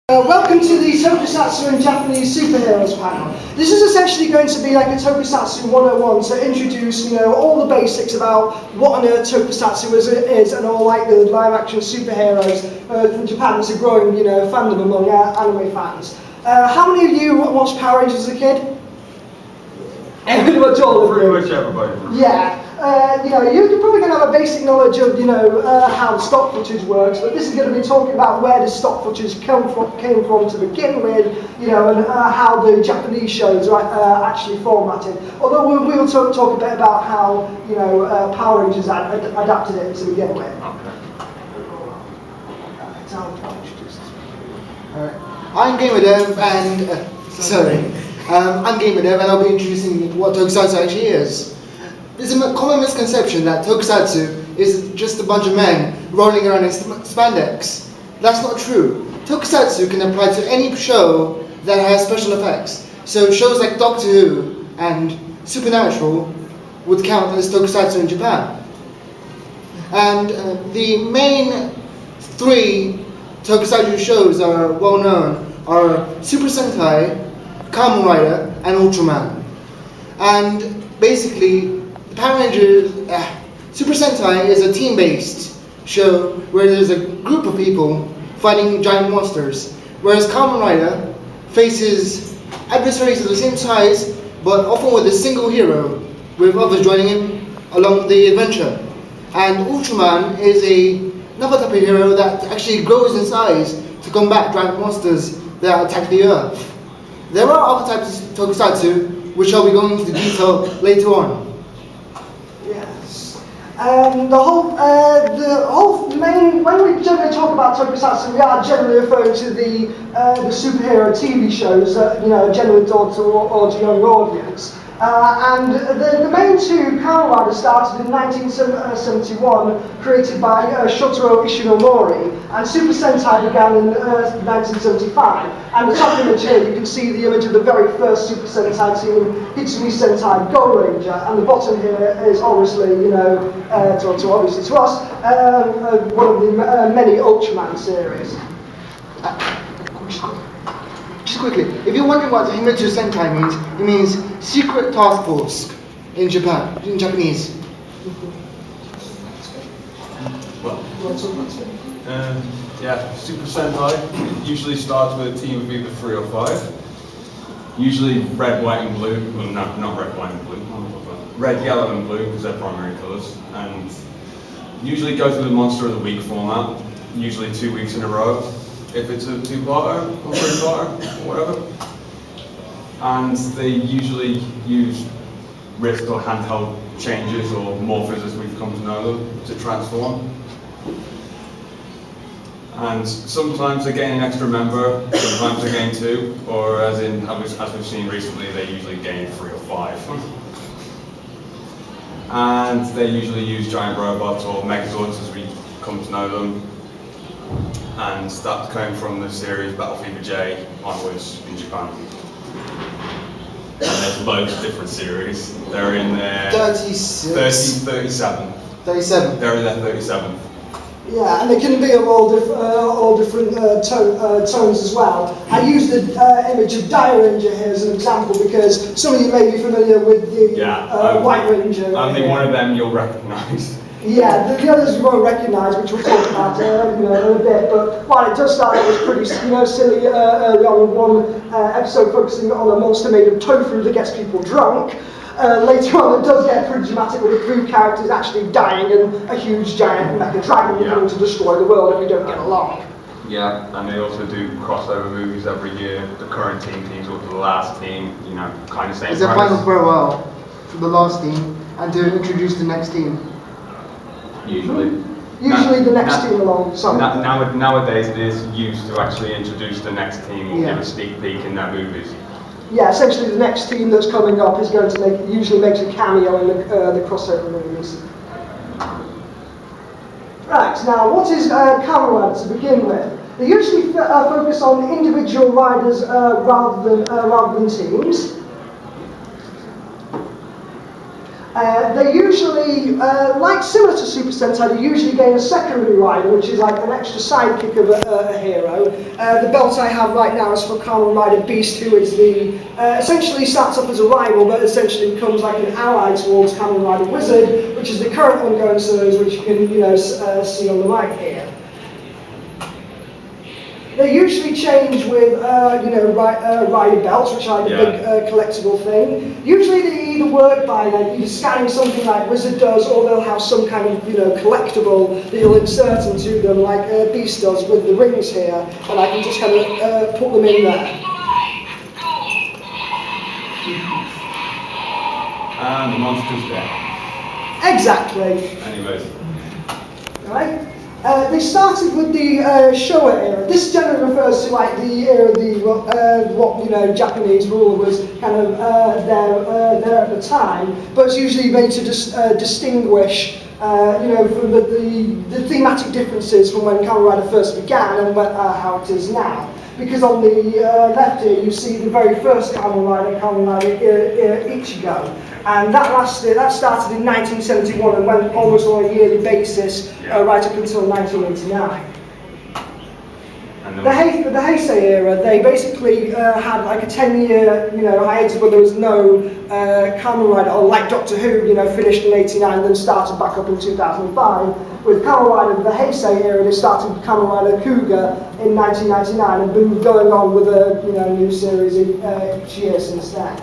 Welcome to the Tokusatsu and Japanese Superheroes panel. This is essentially going to be like a Tokusatsu 101 to introduce, all the basics about what on earth Tokusatsu is and all like the live-action superheroes from Japan. It's a growing, fandom among anime fans. How many of you watched Power Rangers as a kid? Pretty much all of you. Pretty much everybody. Yeah. You're probably going to have a basic knowledge of, how stock footage works, but this is going to be talking about where the stock footage came from to begin with, and how the Japanese shows are actually formatted. Although we will talk a bit about how, Power Rangers adapted it to begin with. Okay. I'm GamerDev and I'm GamerDev and I'll be introducing what Tokusatsu actually is. There's a common misconception that Tokusatsu is just a bunch of men rolling around in spandex. That's not true. Tokusatsu can apply to any show that has special effects. So shows like Doctor Who and Supernatural would count as Tokusatsu in Japan. And the main three Tokusatsu shows are well known are Super Sentai, Kamen Rider, and Ultraman. And basically, Power Rangers, Super Sentai is a team-based show where there's a group of people fighting giant monsters, whereas Kamen Rider faces adversaries of the same size, but often with a single hero, with others joining him along the adventure. And Ultraman is another type of hero that actually grows in size to combat giant monsters that attack the Earth. There are other types of Tokusatsu, which I'll be going into detail later on. Yes. When we generally talk about Tokusatsu, we are generally referring to the superhero TV shows that generally taught to a young audience. And the main two, Kamen Rider, started in 1971, created by Shotaro Ishinomori, and Super Sentai began in 1975. And the top image here, you can see the image of the very first Super Sentai team, Hitsumi Sentai Go Ranger, and the bottom here is obviously, obviously to us, one of the many Ultraman series. Just quickly, if you're wondering what Himitsu Sentai means, it means Secret Task Force in Japanese. Well, Super Sentai usually starts with a team of either 3 or 5. Usually red, white, and blue. Well, no, not red, white, and blue. Red, yellow, and blue because they're primary colours. And usually goes with a Monster of the Week format. Usually 2 weeks in a row. If it's a 2-parter or 3-parter or whatever. And they usually use wrist or handheld changes or morphers as we've come to know them to transform. And sometimes they gain an extra member, sometimes they gain 2, or as we've seen recently, they usually gain 3 or 5. And they usually use giant robots or megazords as we come to know them. And that came from the series Battle Fever J onwards in Japan. And there's loads of different series. They're in their 37. 37. They're in their 37. Yeah, and they can be of all different tones as well. I used the image of Dire Ranger here as an example because some of you may be familiar with the White Ranger. I think one of them you'll recognise. Yeah, the others you won't recognise, which we'll talk about in a bit. But while it does start out as pretty silly early on with one episode focusing on a monster made of tofu that gets people drunk, later on it does get pretty dramatic with the three characters actually dying and a huge giant mecha dragon coming to destroy the world if you don't get along. Yeah, and they also do crossover movies every year. The current team teams up to the last team, kind of same. It's a final farewell for the last team and to introduce the next team. Usually the next team along. Nowadays it is used to actually introduce the next team or give a sneak peek in their movies. Yeah, essentially the next team that's coming up is going to usually makes a cameo in the crossover movies. Right, now what is Kamen Rider to begin with? They usually focus on individual riders rather than teams. They usually, like similar to Super Sentai, they usually gain a secondary rider, which is like an extra sidekick of a hero. The belt I have right now is for Kamen Rider Beast, who is the essentially starts up as a rival, but essentially becomes like an ally towards Kamen Rider Wizard, which is the current ongoing series, which you can see on the right here. They usually change with, rider belts, which are like a big collectible thing. Usually they either work by either scanning something like Wizard does, or they'll have some kind of, collectible that you'll insert into them, like Beast does with the rings here, and I can just kind of put them in there. And the monster's dead. Exactly. Anyways. Right? They started with the Showa era. This generally refers to like the era of what Japanese rule was kind of there at the time, but it's usually made to distinguish from the thematic differences from when Kamen Rider first began and how it is now. Because on the left here you see the very first Kamen Rider Ichigo. And that started in 1971 and went almost on a yearly basis right up until 1989. The Heisei era, they basically had like a 10-year hiatus where there was no Kamen Rider, or like Doctor Who, finished in 89 then started back up in 2005. With Kamen Rider, the Heisei era, they started Kamen Rider Kuga in 1999 and been going on with a new series each year since then.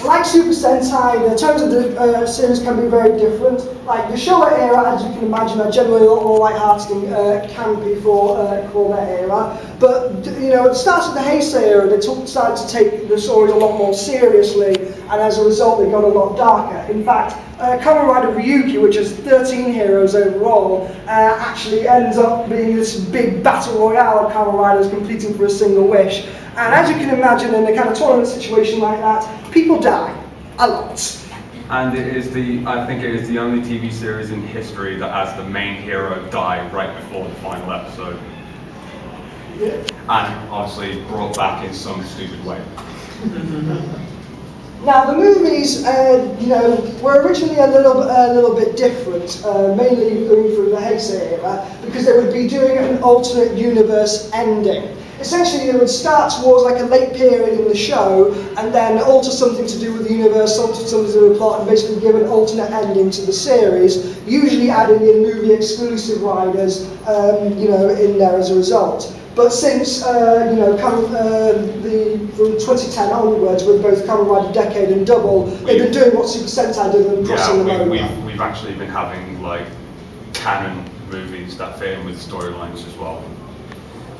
Like Super Sentai, the tones of the series can be very different. Like the Showa era, as you can imagine, are generally a lot more light-hearted and campy for that era. But at the start of the Heisei era, they started to take the stories a lot more seriously, and as a result, they got a lot darker. In fact, Kamen Rider Ryuki, which has 13 heroes overall, actually ends up being this big battle royale of Kamen Riders competing for a single wish. And as you can imagine, in a kind of tournament situation like that, people die a lot. And I think it is the only TV series in history that has the main hero die right before the final episode. Yeah. And obviously brought back in some stupid way. Now the movies, were originally a little bit different, mainly going through the Heisei era, because they would be doing an alternate universe ending. Essentially, they would start towards like a late period in the show, and then alter something to do with the universe, alter something to do with the plot, and basically give an alternate ending to the series. Usually adding in movie exclusive riders, in there as a result. But since from 2010 onwards, with both Kamen Rider Decade and Double, they've been doing what Super Sentai did and crossing them over. We've actually been having like canon movies that fit in with storylines as well.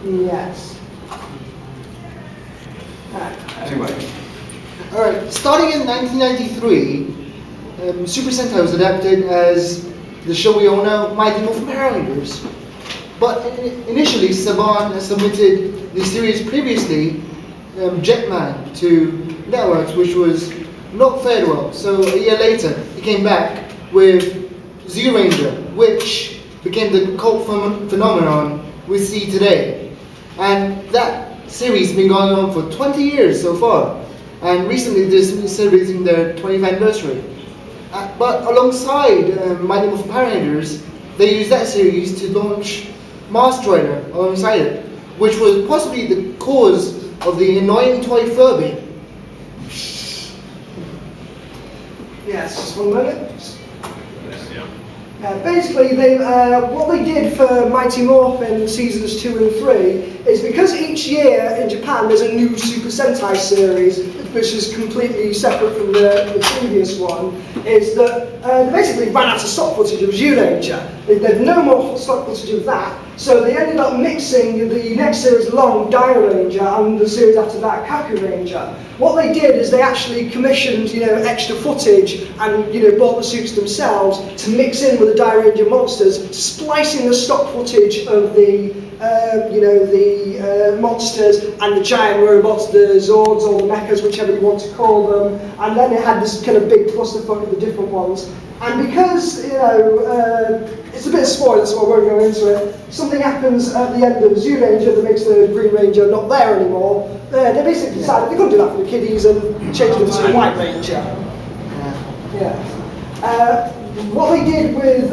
Yes. Anyway. Alright, starting in 1993, Super Sentai was adapted as the show we all know, Mighty Morphin Power Rangers. But initially, Saban submitted the series previously, Jetman, to networks, which was not fared well. So a year later, he came back with Z-Ranger, which became the cult phenomenon we see today. And that series has been going on for 20 years so far. And recently, they're celebrating their 20th anniversary. But alongside Mighty Morphin Power Rangers, they used that series to launch Masked Rider alongside it, which was possibly the cause of the annoying toy Furby. Yes, just 1 minute. Yeah. Basically, what they did for Mighty Morphin seasons 2 and 3 is because each year in Japan there's a new Super Sentai series, which is completely separate from the previous one, is that they basically ran out of stock footage of Zyuranger. There's no more stock footage of that, so they ended up mixing the next series along, Dire Ranger, and the series after that, Kaku Ranger. What they did is they actually commissioned, extra footage and, bought the suits themselves to mix in with the Dire Ranger monsters, splicing the stock footage of the monsters and the giant robots, the Zords or the Mechas, whichever you want to call them, and then it had this kind of big clusterfuck of the different ones. And because, it's a bit of spoiler, so I won't go into it, something happens at the end of Zyuranger that makes the Green Ranger not there anymore. They basically decided they couldn't do that for the kiddies and changed them to the White Ranger. Yeah. What they did with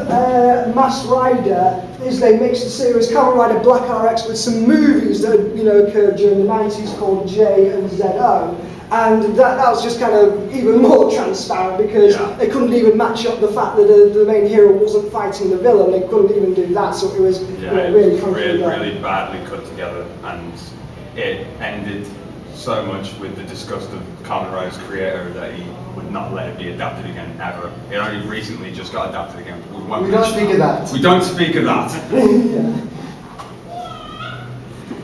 Mass Rider is they mixed the series Kamen Rider Black RX with some movies that occurred during the 90s called J and ZO. And that was just kind of even more transparent because they couldn't even match up the fact that the main hero wasn't fighting the villain. They couldn't even do that, so it was really badly cut together, and it ended so much with the disgust of Kamen Rider's creator that he would not let it be adapted again ever. It only recently just got adapted again. We don't speak of that. We don't speak of that.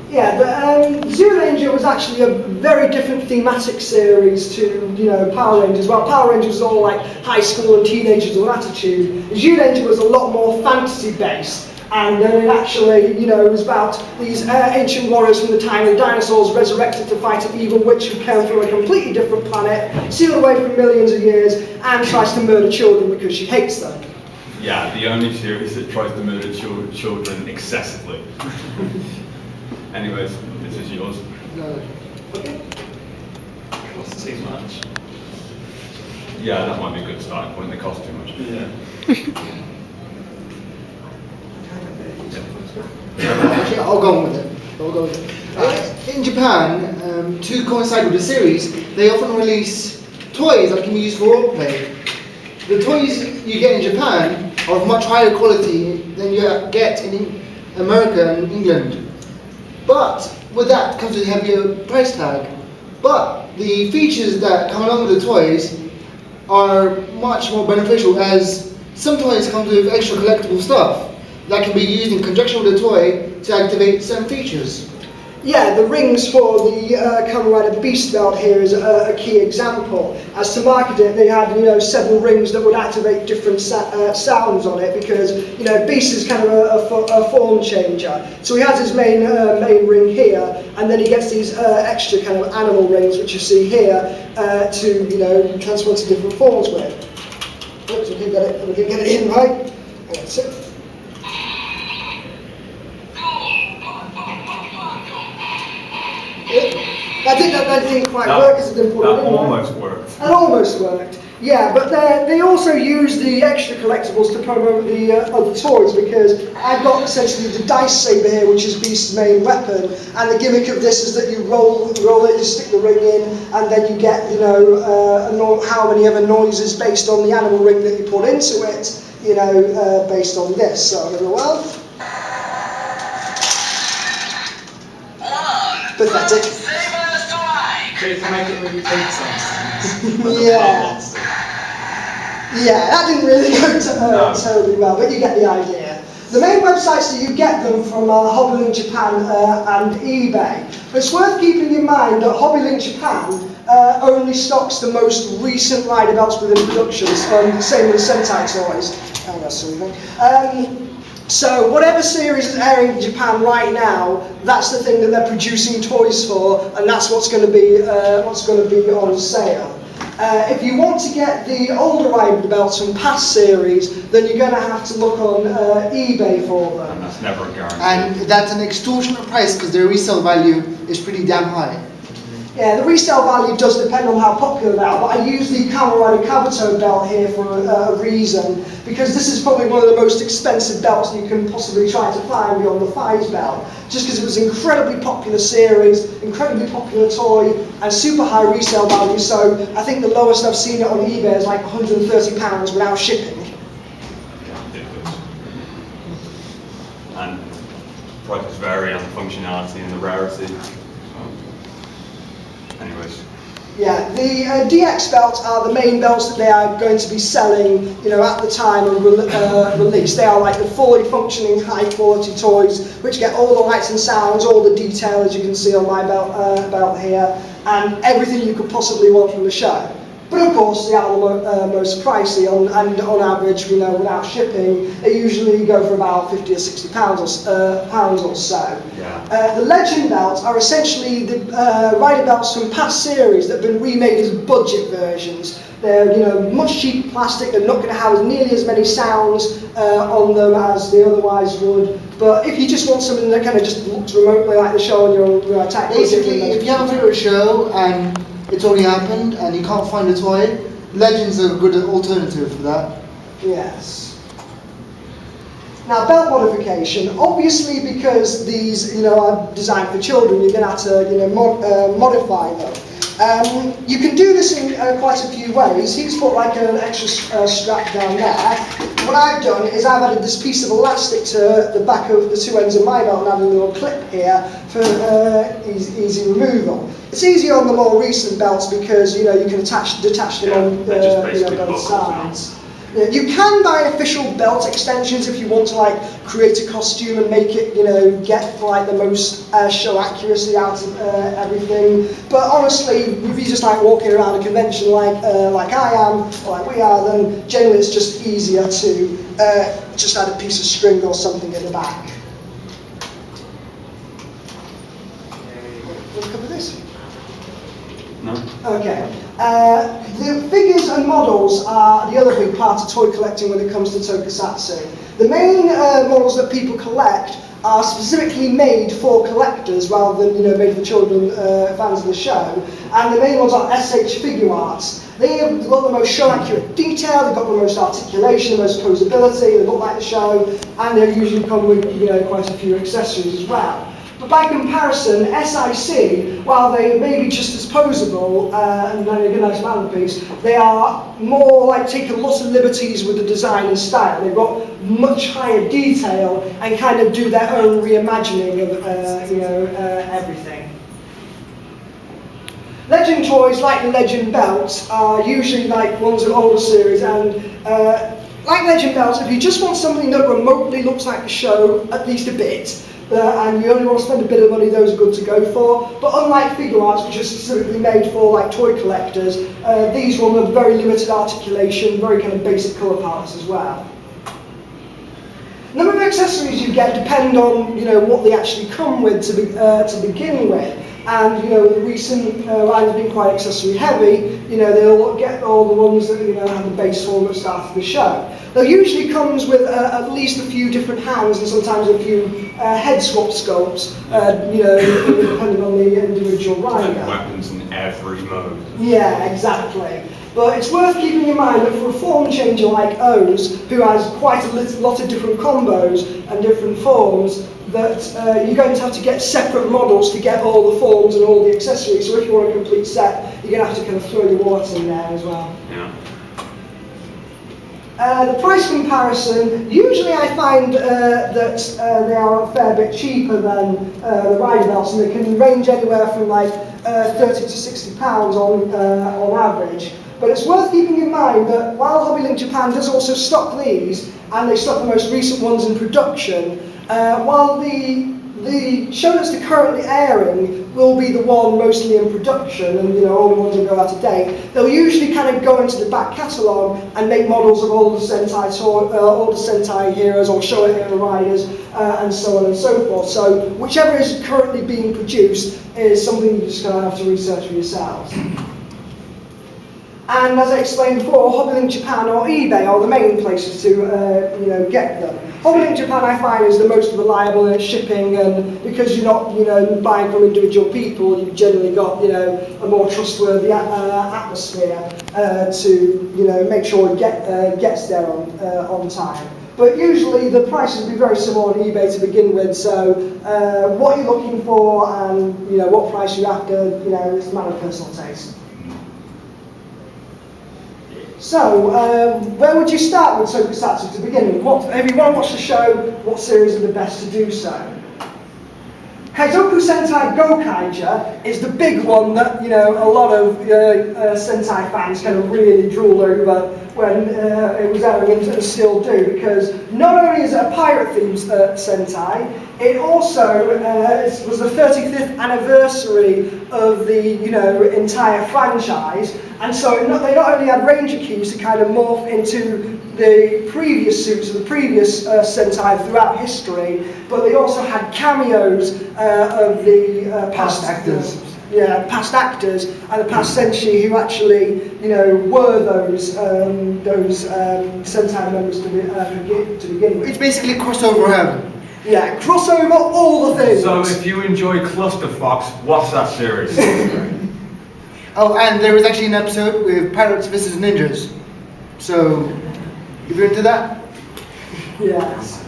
Yeah, but Zero Ranger was actually a very different thematic series to, Power Rangers. Well, Power Rangers was all like high school and teenagers with attitude. Zero Ranger was a lot more fantasy-based, and it actually, it was about these ancient warriors from the time of the dinosaurs resurrected to fight an evil witch who came from a completely different planet, sealed away for millions of years, and tries to murder children because she hates them. Yeah, the only series that tries to murder children excessively. Anyways, this is yours. No. Costs too much. Yeah, that might be a good starting point. They cost too much. Yeah. Actually, I'll go on with it. In Japan, to coincide with the series, they often release toys that can be used for roleplay. The toys you get in Japan are of much higher quality than you get in America and England. But with that comes a heavier price tag. But the features that come along with the toys are much more beneficial, as some toys come with extra collectible stuff that can be used in conjunction with the toy to activate certain features. Yeah, the rings for the Kamen Rider Beast belt here is a key example. As to market it, they had several rings that would activate different sounds on it because Beast is kind of a form changer. So he has his main ring here, and then he gets these extra kind of animal rings, which you see here, to transfer to different forms with. Oops, we can get it in right. That's it. That didn't quite work because it didn't put it in. That almost worked. It almost worked. Yeah, but they also use the extra collectibles to promote the other toys, because I've got essentially the dice saber here, which is Beast's main weapon, and the gimmick of this is that you roll it, you stick the ring in, and then you get how many other noises based on the animal ring that you put into it, based on this. So here we go. Pathetic. So you can make it really big sometimes. Yeah, that didn't really go terribly well, but you get the idea. The main websites that you get them from are Hobbylink Japan and eBay. But it's worth keeping in mind that Hobbylink Japan only stocks the most recent rider belts within production, same with Sentai toys. Oh, that's something. So whatever series is airing in Japan right now, that's the thing that they're producing toys for, and that's what's going to be on sale. If you want to get the older rider belts from past series, then you're going to have to look on eBay for them. And that's never a guarantee. And that's an extortionate price because their resale value is pretty damn high. Yeah, the resale value does depend on how popular they are, but I use the Kamen Rider Kabuto belt here for a reason, because this is probably one of the most expensive belts you can possibly try to find beyond the Thighs belt, just because it was an incredibly popular series, incredibly popular toy, and super high resale value. So I think the lowest I've seen it on eBay is like £130 without shipping. Yeah, ridiculous. And prices vary on the functionality and the rarity. Anyways. Yeah, the DX belts are the main belts that they are going to be selling, at the time of release. They are like the fully functioning, high-quality toys, which get all the lights and sounds, all the detail, as you can see on my belt here, and everything you could possibly want from the show. But of course, they are the most pricey, and on average, without shipping, they usually go for about £50 or £60 pounds or so. Yeah. The Legend belts are essentially the rider belts from past series that have been remade as budget versions. They're much cheaper plastic. They're not going to have nearly as many sounds on them as they otherwise would. But if you just want something that kind of just looks remotely like the show on your attack, Basically, if you have a favorite show and it's already happened and you can't find a toy, Legends are a good alternative for that. Yes. Now, belt modification, obviously because these, are designed for children, you're going to have to, modify them. You can do this in quite a few ways. He's put like an extra strap down there. What I've done is I've added this piece of elastic to the back of the two ends of my belt and added a little clip here for easy removal. It's easier on the more recent belts because, you can detach them on both sides. You can buy official belt extensions if you want to create a costume and make it, get the most show accuracy out of everything. But honestly, if you're just walking around a convention like I am, or like we are, then generally it's just easier to just add a piece of string or something at the back. Want to cover this? No? Okay. The figures and models are the other big part of toy collecting when it comes to Tokusatsu. The main models that people collect are specifically made for collectors rather than made for children fans of the show. And the main ones are SH Figure Arts. They have got the most show accurate detail, they've got the most articulation, the most posability, they look like the show, and they usually come with quite a few accessories as well. But by comparison, SIC, while they may be just as posable and a nice mantelpiece, they are more take a lot of liberties with the design and style. They've got much higher detail and kind of do their own reimagining of everything. Legend toys, like the Legend belts, are usually ones of older series, and like Legend belts, if you just want something that remotely looks like the show, at least a bit, and you only want to spend a bit of money, those are good to go for. But unlike Figure Arts, which are specifically made for toy collectors, these ones have very limited articulation, very kind of basic colour palettes as well. The number of accessories you get depend on what they actually come with to begin with. And the recent line has been quite accessory heavy. They'll get all the ones that have the base form that started the show. They usually comes with at least a few different hands and sometimes a few head swap sculpts, depending on the individual rider. And weapons in every mode. Yeah, exactly. But it's worth keeping in mind that for a form changer like O's, who has quite a lot of different combos and different forms, that you're going to have to get separate models to get all the forms and all the accessories. So if you want a complete set, you're going to have to kind of throw your wallet in there as well. Yeah. The price comparison, usually I find that they are a fair bit cheaper than the rider belts, and they can range anywhere from 30 to 60 pounds on average. But it's worth keeping in mind that while HobbyLink Japan does also stock these, and they stock the most recent ones in production, while the show that's currently airing will be the one mostly in production, and all the ones that go out of date, they'll usually kind of go into the back catalogue and make models of all the Sentai heroes or Showa hero riders, and so on and so forth. So whichever is currently being produced is something you're just going to have to research for yourselves. And as I explained before, HobbyLink Japan or eBay are the main places to get them. HobbyLink Japan I find is the most reliable in shipping, and because you're not buying from individual people, you've generally got a more trustworthy atmosphere to make sure it gets there on time. But usually the prices will be very similar on eBay to begin with, so what you're looking for and what price you're after, it's a matter of personal taste. So, where would you start with Tokusatsu to begin with? If you want to watch the show, what series are the best to do so? Kaizoku Sentai Gokaija is the big one that a lot of Sentai fans kind of really drool over when it was airing, and still do, because not only is it a pirate-themed Sentai, it also was the 35th anniversary of the entire franchise, and so they not only had Ranger keys to kind of morph into the previous suits of the previous Sentai throughout history, but they also had cameos of the past actors. Past actors and the past century who actually, were those Sentai members to begin with. It's basically crossover heaven. Yeah, crossover all the things. So if you enjoy Clusterfox, watch that series. Oh, and there was actually an episode with Pirates vs. Ninjas. So, if you're into that, Yes.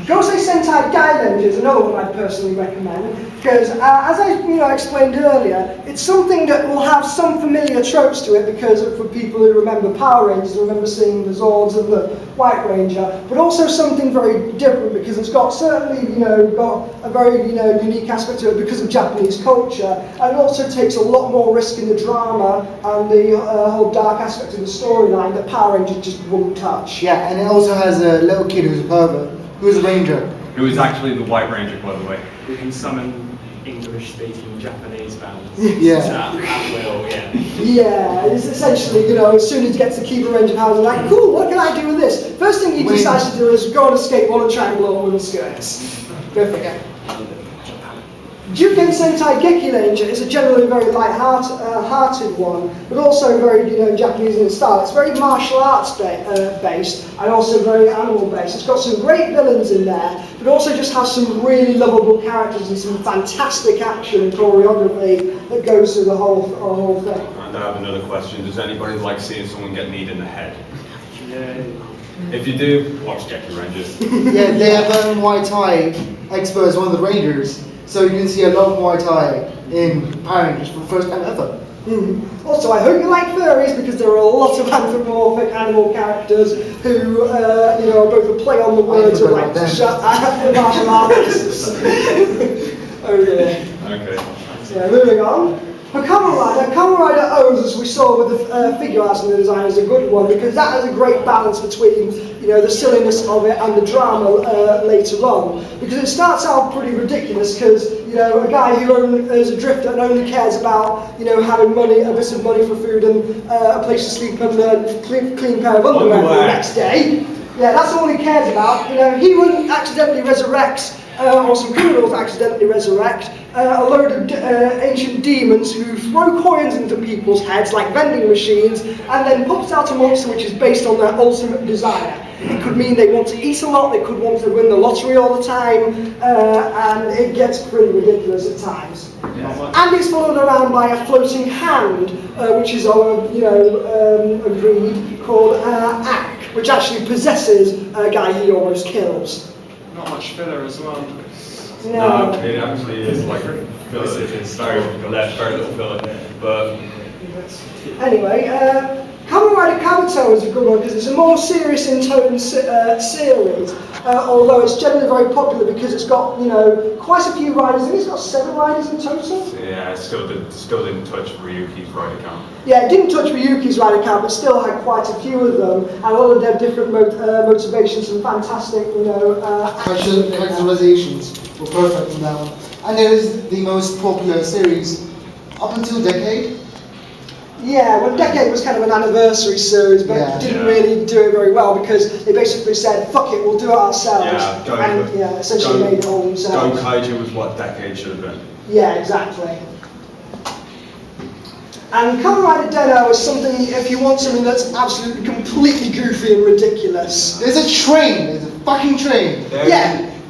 Gosei Sentai Gaiden is another one I'd personally recommend because, as I explained earlier, it's something that will have some familiar tropes to it because for people who remember Power Rangers, remember seeing the Zords and the White Ranger, but also something very different because it's got certainly got a very unique aspect to it because of Japanese culture, and it also takes a lot more risk in the drama and the whole dark aspect of the storyline that Power Rangers just wouldn't touch. yeah, and it also has a little kid who's a pervert, who's a ranger. Who is actually the White Ranger, by the way. We can summon English-speaking Japanese bands. Yeah. At will, yeah. Yeah, it's essentially, as soon as he gets the Kiba Ranger powers, I'm like, cool, what can I do with this? First thing he decides to do is go on a skateboard and try and blow up with his skirts. Go figure. Juken Sentai Geki Ranger is a generally very light-hearted one, but also very Japanese in style. It's very martial arts based and also very animal based. It's got some great villains in there, but also just has some really lovable characters and some fantastic action and choreography that goes through the whole thing. And I have another question. Does anybody like seeing someone get kneed in the head? Yeah. If you do, watch Geki Rangers. Yeah, they have Muay Thai expert as one of the rangers, so you can see a lot of Muay Thai in Power Rangers for the first time ever. Also, I hope you like furries because there are a lot of anthropomorphic animal characters who, are both a play on the words of like martial artists. Oh dear. Okay. So moving on. For Kamen Rider O's, as we saw with the figure arts and the design, is a good one because that has a great balance between the silliness of it and the drama later on. Because it starts out pretty ridiculous because a guy who is a drifter and only cares about having money, a bit of money for food and a place to sleep and a clean pair of underwear for the next day. Yeah, that's all he cares about. He wouldn't accidentally resurrect. Or some criminals accidentally resurrect a load of ancient demons who throw coins into people's heads like vending machines and then pops out a monster which is based on their ultimate desire. It could mean they want to eat a lot, they could want to win the lottery all the time, and it gets pretty ridiculous at times. Yeah. And it's followed around by a floating hand, which is agreed, called Ack, which actually possesses a guy he almost kills. Not much filler as well. No, it actually is like filler. It's very little filler. But anyway, Kamen Rider Kabuto is a good one because it's a more serious in tone series, although it's generally very popular because it's got quite a few riders. I think it's got 7 riders in total. yeah, it still didn't touch Ryuki's rider count. Yeah, it didn't touch Ryuki's rider count, but still had quite a few of them, and a lot of their different motivations and fantastic, Characterizations were perfect in that one. And it is the most popular series up until Decade. Yeah, well, Decade was kind of an anniversary series, but didn't really do it very well because they basically said, fuck it, we'll do it ourselves. Essentially made it all Go themselves. Kaiju was what Decade should have been. Yeah, exactly. And Kamen Rider Den-O is something, if you want something that's absolutely completely goofy and ridiculous. There's a train, there's a fucking train.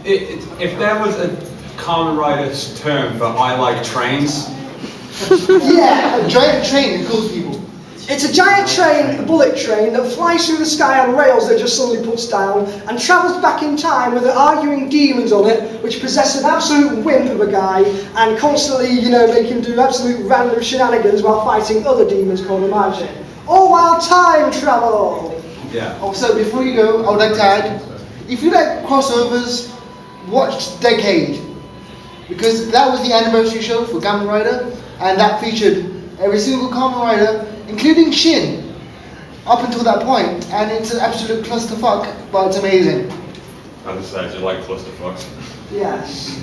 If there was a Kamen Rider term for I like trains, Yeah, A giant train that kills people. it's a giant train, a bullet train, that flies through the sky on rails that just suddenly puts down and travels back in time with arguing demons on it, which possess an absolute wimp of a guy and constantly, make him do absolute random shenanigans while fighting other demons called Imagine. All while time travel! yeah. Also, before you go, I would like to add, if you like crossovers, watch Decade. Because that was the anniversary show for Kamen Rider, and that featured every single Kamen Rider, including Shin, up until that point, and it's an absolute clusterfuck, but it's amazing. As I said, you like clusterfucks. Yes.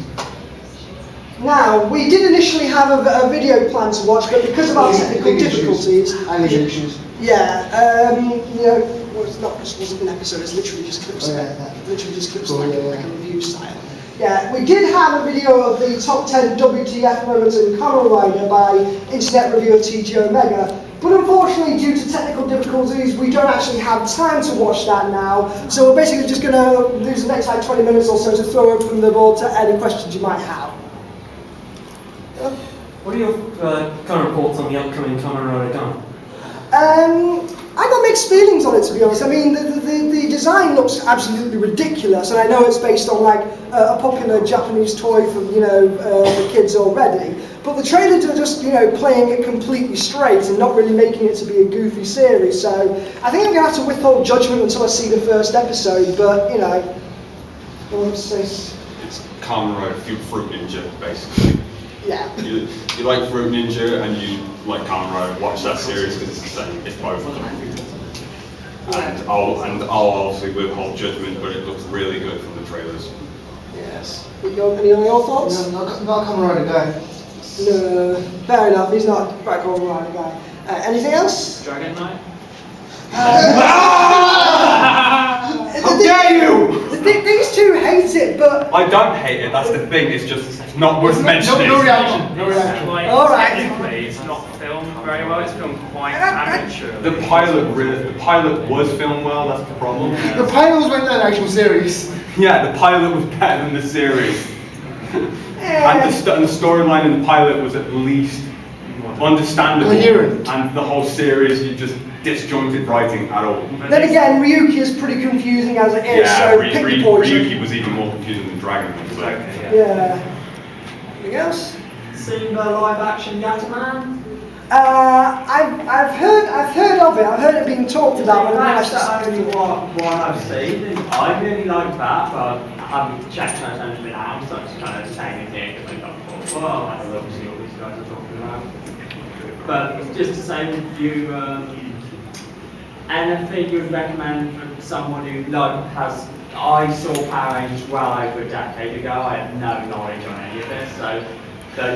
Now, we did initially have a video plan to watch, but because of our technical difficulties... And legal issues. It's not just wasn't an episode, it's literally just clips of it. Literally just clips like a review style. Yeah, we did have a video of the top 10 WTF moments in Kamen Rider by internet reviewer TG Omega, but unfortunately due to technical difficulties we don't actually have time to watch that now, so we're basically just going to use the next 20 minutes or so to throw open the board to any questions you might have. What are your current thoughts on the upcoming Kamen Rider gun? I got mixed feelings on it, to be honest. I mean, the design looks absolutely ridiculous, and I know it's based on like a popular Japanese toy from the kids already. But the trailers are just playing it completely straight and not really making it to be a goofy series. So I think I'm gonna have to withhold judgment until I see the first episode. But It's Kamen Rider Fruit Ninja, basically. yeah. You like Fruit Ninja and you like Kamen Rider, watch that series because it's the same, it's both of them. And I'll obviously withhold judgment, but it looks really good from the trailers. Yes. Any of your thoughts? No, not Kamen Rider guy. No, fair enough. He's not a Black Hole Rider guy. Anything else? Dragon Knight? How dare you! These two hate it, but I don't hate it, that's the thing, it's just not worth mentioning. No reaction. No reaction. Like, All right. technically, it's not filmed very well. It's filmed quite amateur. The pilot was filmed well, that's the problem. The pilot was better than the actual series. Yeah, the pilot was better than the series. And the storyline in the pilot was at least understandable. Coherent. And the whole series, you just disjointed writing at all. then again, Ryuki is pretty confusing as it is, Yeah, so pick your poison. Ryuki was even more confusing than Dragon. So. Yeah. Anything else? Seen the live action Yataman? I've heard of it. I've heard it being talked about. But I've That's never only one I've seen. I really like that, but I haven't checked out anything out, so I just kind of taking it and I thought, well, I love to see what these guys are talking about. But just to say with you, anything you would recommend for someone who has, I saw Power Rangers well over a decade ago, I have no knowledge on any of this, so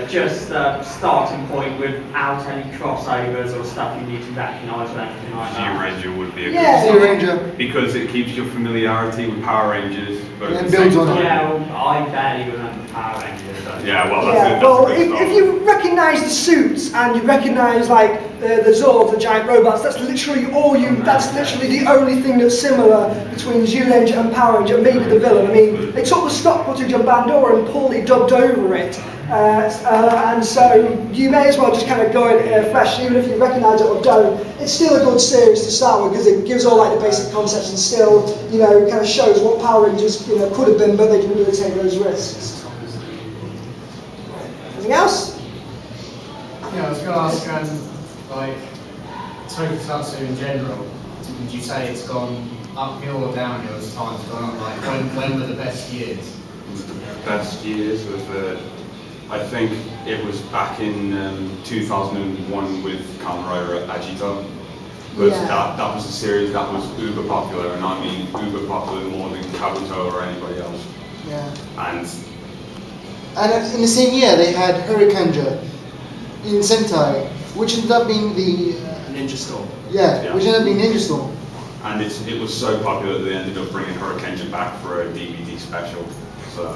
just the starting point without any crossovers or stuff you need to recognise or anything like Zeo that. Ranger would be a Yeah. good Zeo Ranger. because it keeps your familiarity with Power Rangers, but at And the builds same on it. time- Yeah, well, I barely remember Power Rangers. So. Yeah, well, that's Yeah, it. well, That's a good if start. you recognise the suits and you recognise like the Zords, the giant robots, that's literally all you. That's literally the only thing that's similar between Zeo Ranger and Power Ranger, and maybe the villain. I mean, they took the stock footage of Bandora and poorly dubbed over it, and so you may as well just kind of go in fresh, even if you recognise it or don't. It's still a good series to start with because it gives all like the basic concepts and still, kind of shows what Power Rangers, could have been, but they didn't really take those risks. Anything else? Yeah, I was going to ask, like, Tokusatsu in general, would you say it's gone uphill or downhill as time's gone on? Like, when were the best years? Best years was I think it was back in 2001 with Kamen Rider Agito. But Yeah. that was a series that was uber popular, and I mean uber popular more than Kabuto or anybody else. Yeah. And And in the same year, they had Hurricane in Sentai, which ended up being the Ninja Storm. yeah, Yeah. which ended up being Ninja Storm. and it was so popular that they ended up bringing Hurricane back for a DVD special. So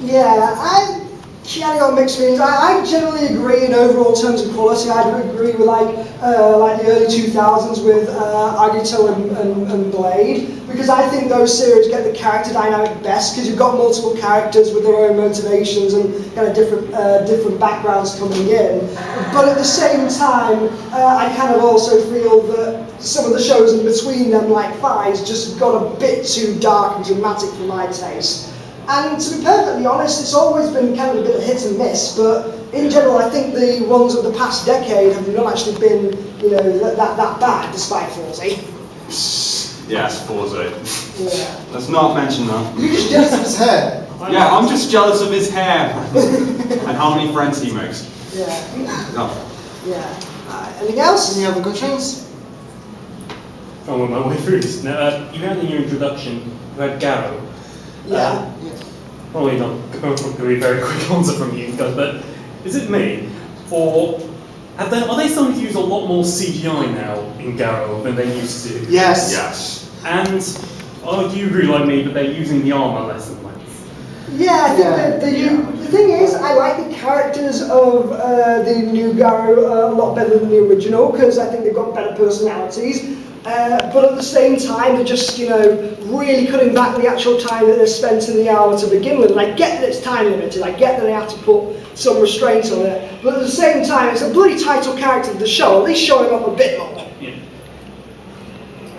Yeah, I got mixed feelings. I generally agree in overall terms of quality. I would agree with like the early 2000s with Agito and Blade, because I think those series get the character dynamic best because you've got multiple characters with their own motivations and kind of different backgrounds coming in. But at the same time, I kind of also feel that some of the shows in between them, like Fives, just got a bit too dark and dramatic for my taste. And to be perfectly honest, it's always been kind of a bit of hit and miss, but in general, I think the ones of the past decade have not actually been, that bad, despite Forza. yes, Forza. Yeah. Let's not mention that. You're just jealous of his hair. Yeah, I'm just jealous of his hair and how many friends he makes. Yeah. No. Yeah. Anything else? Any other questions? Trying to work my way through this. Now, you had in your introduction, you had Garo. Yeah. Probably not going to be a very quick answer from you guys, but is it me? Or are they starting to use a lot more CGI now in Garo than they used to? Yes. Yes. And do you agree like me that they're using the armour less and less? Yeah, I think the thing is, I like the characters of the new Garo a lot better than the original because I think they've got better personalities. but at the same time, they're just, really cutting back the actual time that they spent in the hour to begin with. And I get that it's time limited, I get that they have to put some restraints on it, but at the same time, it's a bloody title character of the show, at least show him up a bit more. Yeah.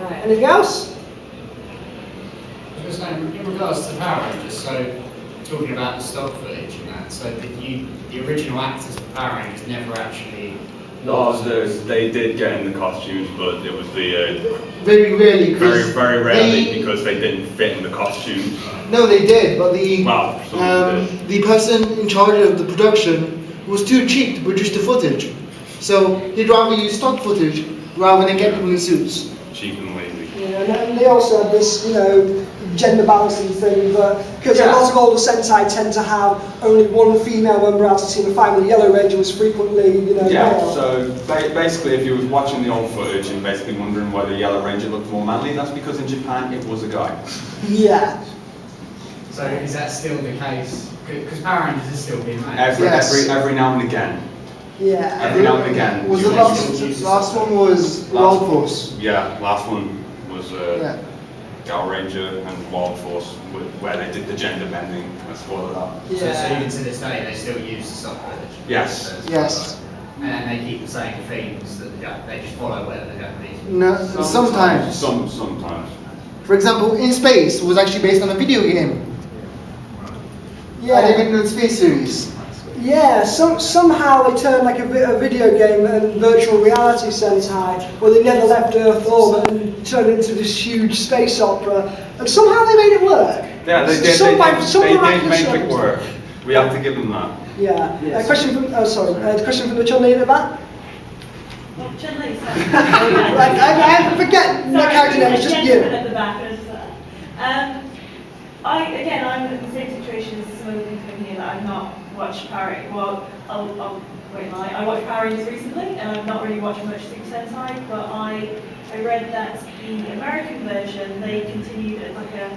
Right, anything else? I was saying, in regards to Power Rangers, so talking about the stock footage and that, so the original actors for Power Rangers never actually. They did get in the costumes, but it was Very rarely. very rarely because they didn't fit in the costumes. No, they did, but the person in charge of the production was too cheap to produce the footage. So he'd rather use stock footage rather than get people in suits. Cheap and lazy. Yeah, and they also had this, gender balancing thing, because a lot of older Sentai tend to have only one female member out of the team, and finally the Yellow Ranger was frequently, Yeah, male. so basically if you was watching the old footage and basically wondering why the Yellow Ranger looked more manly, that's because in Japan it was a guy. Yeah. So is that still the case? Because Power Rangers is still being made. Every now and again. Yeah. Every now and again. Was the last one was Wild Force? Yeah, last one was Yeah. Gal Ranger and Wild Force, where they did the gender bending as well as that. So even to this day, they still use the stock footage. Yes. Yes. And they keep the same themes that they just follow whatever the Japanese. No, sometimes. Sometimes. For example, In Space was actually based on a video game. Yeah. And even the Space series. Yeah, somehow they turned like a video game and virtual reality Sentai, where they never left Earth orbit and turned it into this huge space opera, and somehow they made it work. Yeah, they did. They did make it work. We have to give them that. Yeah. A question from the question from the Chun-Li at the back. Well, Chun-Li, I forget the character name. It's just you. At the back. I'm in the same situation as some of the people here that I've not watched Power Rangers. Well, I'll wait a lie. I watched Power Rangers recently, and I've not really watched much Super Sentai, but I read that the American version, they continued like a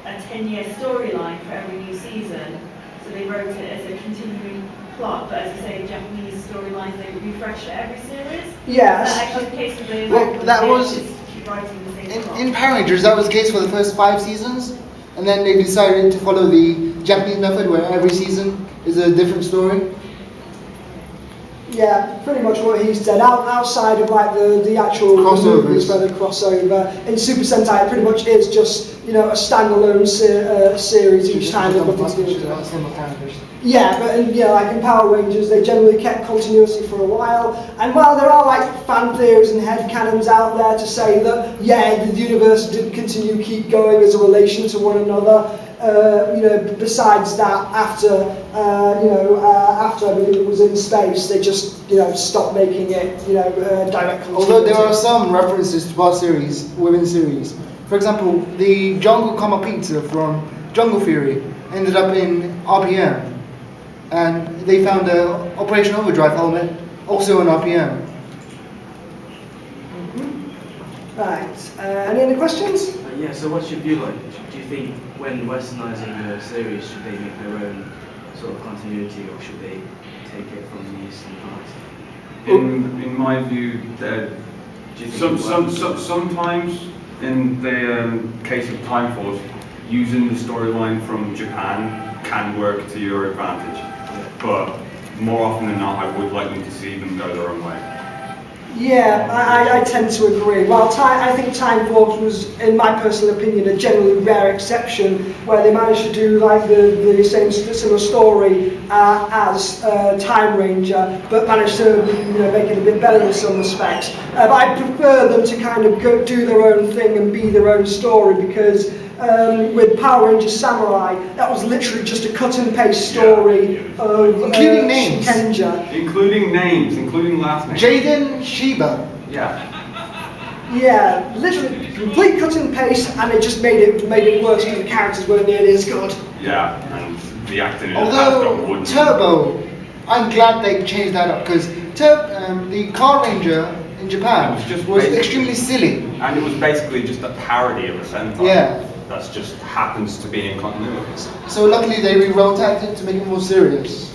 10-year storyline for every new season. So they wrote it as a continuing plot, but as you say, Japanese storylines, they refresh it every series. Yeah. Is that actually the case with the Well, that was just keep writing the same plot? in Power Rangers. That was the case for the first 5 seasons, and then they decided to follow the Japanese method, where every season is a different story. Yeah, pretty much what he said. Outside of like the actual Crossovers. movies where they crossover, in Super Sentai it pretty much is just a standalone series each time. They've got to do with it. Yeah, but like in Power Rangers, they generally kept continuity for a while. And while there are like fan theories and headcanons out there to say that the universe did keep going as a relation to one another. Besides that, after I believe it was In Space, they just stopped making it direct continuity. Although there are some references to past series within the series. For example, the Jungle Kama Pizza from Jungle Fury ended up in RPM, and they found a Operation Overdrive helmet also in RPM. Right. Any other questions? Yeah, so what's your view like? Do you think when westernising a series, should they make their own sort of continuity, or should they take it from the Eastern parts? In my view, sometimes in the case of Time Force, using the storyline from Japan can work to your advantage. But more often than not, I would like them to see them go their own way. Yeah, I tend to agree. Well, I think Time Force was, in my personal opinion, a generally rare exception where they managed to do like the same similar story as Time Ranger, but managed to make it a bit better in some respects. But I prefer them to kind of do their own thing and be their own story, because with Power Rangers Samurai, that was literally just a cut and paste story of Including names. Shinkenja. Including names, including last names. Jaden Shiba. Yeah. Yeah, literally complete cut and paste, and it just made it worse because the characters weren't nearly as good. Yeah, and the acting in Although Turbo, I'm glad they changed that up, because the Car Ranger in Japan was extremely silly. And it was basically just a parody of a Sentai. Yeah. That just happens to be in continuity. So luckily they rewrote it to make it more serious.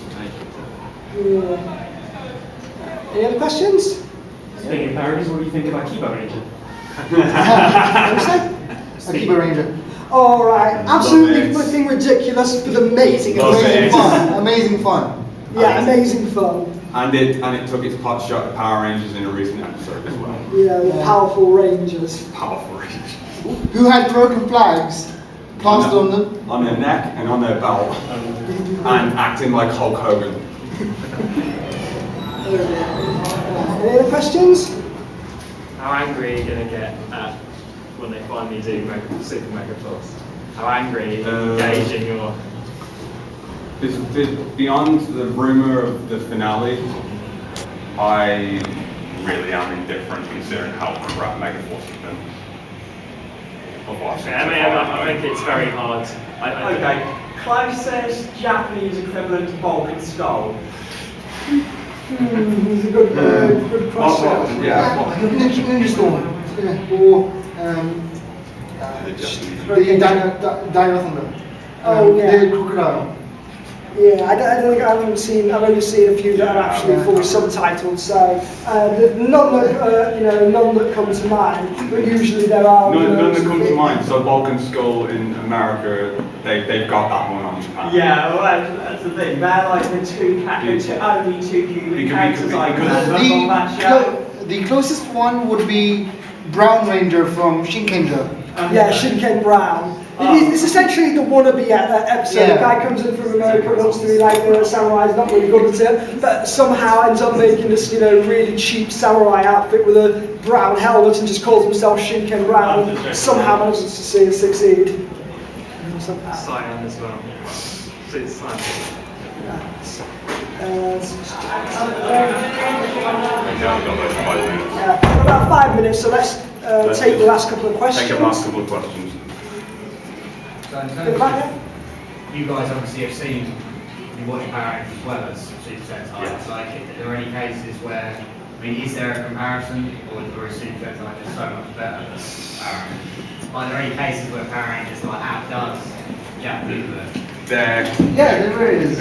Yeah. Any other questions? Speaking of parodies, what do you think about Kiba Ranger? Akiba Ranger. All right, absolutely it. flipping ridiculous, but amazing. Love Amazing it. fun. Amazing fun. Yeah, amazing fun. And it took its pot shot at Power Rangers in a recent episode as well. Yeah, the powerful Rangers. Powerful Rangers. Who had broken flags plastered on them? On their neck and on their belt. And acting like Hulk Hogan. Any other questions? How angry are you going to get when they finally do Super Mega Force? How angry gauging your... Beyond the rumour of the finale, I really am indifferent considering how crap Megaforce has been. Okay, I think it's very hard. Okay, closest Japanese equivalent to Vulcan Skull. It's a good question. Ninja Storm. Yeah. Or the Dino Thunder. Oh, yeah. The Crocodile. Yeah, I don't think I've only seen a few that are actually fully subtitled, so there's none that come to mind, but usually there are. None that come to mind. So Vulcan Skull in America, they've got that one on Japan. Yeah, well, that's the thing. They're like the only two human characters I can remember on that show. The closest one would be Brown Ranger from Shinkenger. Yeah, Shinken Brown. It's essentially the wannabe episode. Yeah. The guy comes in from America, wants to be like a samurai, is not really good at it, but somehow ends up making this, really cheap samurai outfit with a brown helmet and just calls himself Shinken Brown. And somehow manages to succeed. Cyan as well. So it's Cyan. About 5 minutes, so let's take the last couple of questions. Take the last couple of questions. So in terms of, you guys obviously have seen, you watch Power Rangers as well as Super Sentai. Yeah. Like, are there any cases where, is there a comparison, or is Super Sentai just so much better than Power Rangers? Are there any cases where Power Rangers outdoes Japanese version? Yeah, there is.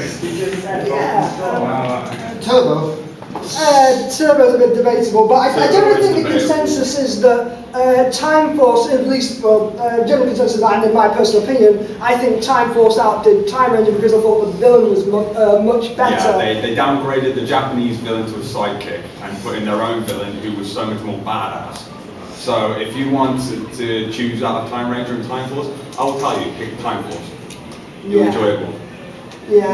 Turbo. Turbo's a bit debatable, but I generally think the consensus is that Time Force, at least, general consensus, and in my personal opinion, I think Time Force outdid Time Ranger because I thought the villain was much better. Yeah, they downgraded the Japanese villain to a sidekick and put in their own villain who was so much more badass. So if you want to choose out of Time Ranger and Time Force, I will tell you, pick Time Force. You'll enjoy it more. Yeah,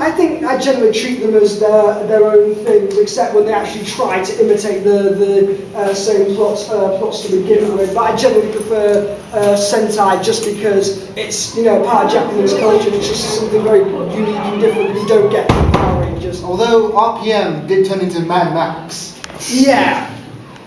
I think I generally treat them as their own things, except when they actually try to imitate the same plots to begin with. But I generally prefer Sentai just because it's part of Japanese culture. It's just something very unique and different you don't get from Power Rangers. Although RPM did turn into Mad Max. Yeah.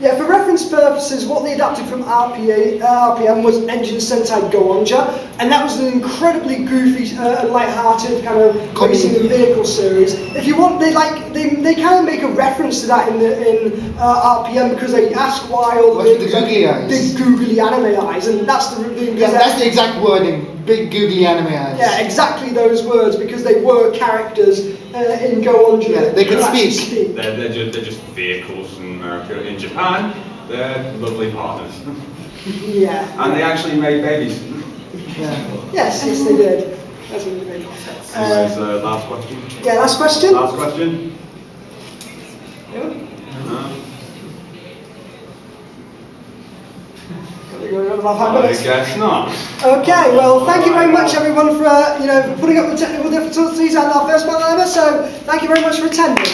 Yeah, for reference purposes, what they adapted from RPM was Engine Sentai Go-Onja, and that was an incredibly goofy, light-hearted kind of racing and vehicle series. If you want, they kind of make a reference to that in RPM because they ask why all the big googly eyes, big googly anime eyes, and that's the that's the exact wording, big googly anime eyes. Yeah, exactly those words because they were characters in Go-Onja. Yeah, they could speak. They're just vehicles in America. In Japan, they're lovely partners. Yeah. And they actually made babies. Yeah. Yes, they did. That's what they did. Anyways, last question. Yeah, last question. Last question. No. I guess not. Okay, well, thank you very much, everyone, for putting up with technical difficulties and our first battle ever. So, thank you very much for attending.